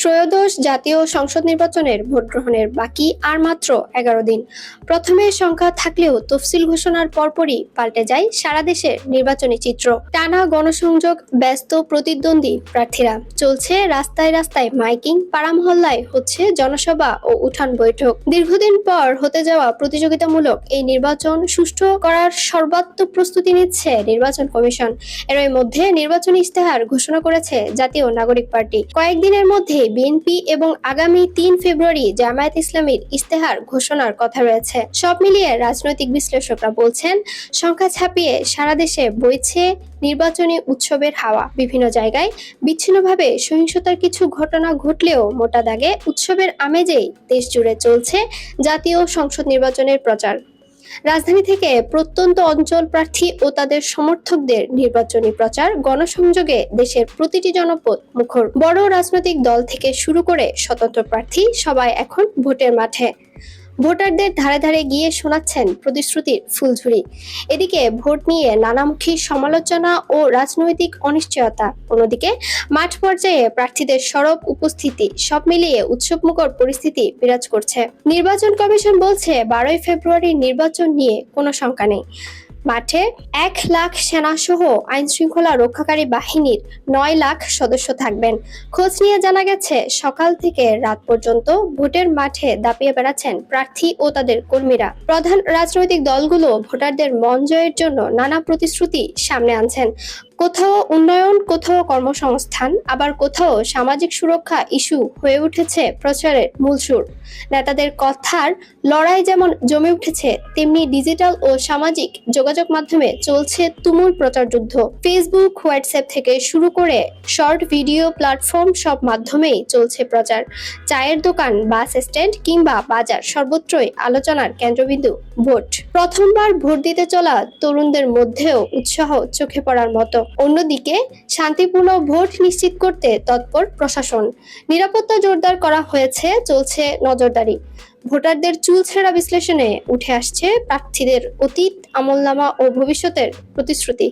ত্রয়োদশ জাতীয় সংসদ নির্বাচনের ভোট গ্রহণের বাকি আর মাত্র 11 দিন। প্রথমে সংখ্যা থাকলেও তফসিল ঘোষণার পরপরই পাল্টে যায় সারা দেশের নির্বাচনী চিত্র। টানা গণসংযোগ, ব্যস্ত প্রতিদ্বন্দ্বী প্রার্থীরা, চলছে রাস্তায় রাস্তায় মাইকিং, পাড়া মহল্লায় হচ্ছে জনসভা ও উঠান বৈঠক। দীর্ঘদিন পর হতে যাওয়া প্রতিযোগিতামূলক এই নির্বাচন সুষ্ঠু করার সর্বাত্মক প্রস্তুতি নিচ্ছে নির্বাচন কমিশন। এর মধ্যে নির্বাচনী ইশতেহার ঘোষণা করেছে জাতীয় নাগরিক পার্টি। কয়েকদিনের মধ্যে বিএনপি এবং আগামী 3 ফেব্রুয়ারি জামায়াত ইসলামীর ইশতেহার ঘোষণার কথা রয়েছে। সব মিলিয়ে রাজনৈতিক বিশ্লেষকরা বলছেন, সংখ্যা ছাপিয়ে সারা দেশে বইছে নির্বাচনী উৎসবের হাওয়া। বিভিন্ন জায়গায় বিচ্ছিন্নভাবে সহিংসতার কিছু ঘটনা ঘটলেও মোটা দাগে উৎসবের আমেজেই দেশ জুড়ে চলছে জাতীয় সংসদ নির্বাচনের প্রচার। রাজধানী থেকে প্রত্যন্ত অঞ্চল প্রার্থী ও তাদের সমর্থকদের নির্বাচনী প্রচার গণসংযোগে দেশের প্রতিটি জনপদ মুখর। বড় রাজনৈতিক দল থেকে শুরু করে স্বতন্ত্র প্রার্থী সবাই এখন ভোটের মাঠে। ভোটারদের ধারে ধারে গিয়ে শোনাচ্ছেন প্রতিশ্রুতির ফুলঝুরি। এদিকে ভোট নিয়ে নানামুখী সমালোচনা ও রাজনৈতিক অনিশ্চয়তা, অন্যদিকে মাঠ পর্যায়ে প্রার্থীদের সরব উপস্থিতি, সব মিলিয়ে উৎসবমুখর পরিস্থিতি বিরাজ করছে। নির্বাচন কমিশন বলছে 12 ফেব্রুয়ারির নির্বাচন নিয়ে কোনো শঙ্কা নেই। মাঠে 1 লাখ সেনাসহ আইন শৃঙ্খলা রক্ষাকারী বাহিনীর 9 লাখ সদস্য থাকবেন। খোঁজ নিয়ে জানা গেছে, সকাল থেকে রাত পর্যন্ত ভোটের মাঠে দাপিয়ে বেড়াচ্ছেন প্রার্থী ও তাদের কর্মীরা। প্রধান রাজনৈতিক দলগুলো ভোটারদের মন জয়ের জন্য নানা প্রতিশ্রুতি সামনে আনছেন। কোথাও উন্নয়ন, কোথাও কর্মসংস্থান, আবার কোথাও সামাজিক সুরক্ষা ইস্যু হয়ে উঠেছে প্রচারের মূল সুর। নেতাদের কথার লড়াই যেমন জমে উঠেছে, তেমনি ডিজিটাল ও সামাজিক যোগাযোগ মাধ্যমে চলছে তুমুল প্রচার যুদ্ধ। ফেসবুক, হোয়াটসঅ্যাপ থেকে শুরু করে শর্ট ভিডিও প্ল্যাটফর্ম, সব মাধ্যমেই চলছে প্রচার। চায়ের দোকান, বাস স্ট্যান্ড কিংবা বাজার, সর্বত্রই আলোচনার কেন্দ্রবিন্দু ভোট। প্রথমবার ভোট দিতে চলা তরুণদের মধ্যেও উৎসাহ চোখে পড়ার মতো। অন্যদিকে শান্তিপূর্ণ ভোট নিশ্চিত করতে তৎপর প্রশাসন। নিরাপত্তা জোরদার করা হয়েছে, চলছে নজরদারি। ভোটারদের চুলছেঁড়া বিশ্লেষণে উঠে আসছে প্রার্থীদের অতীত, আমলনামা ও ভবিষ্যতের প্রতিশ্রুতি।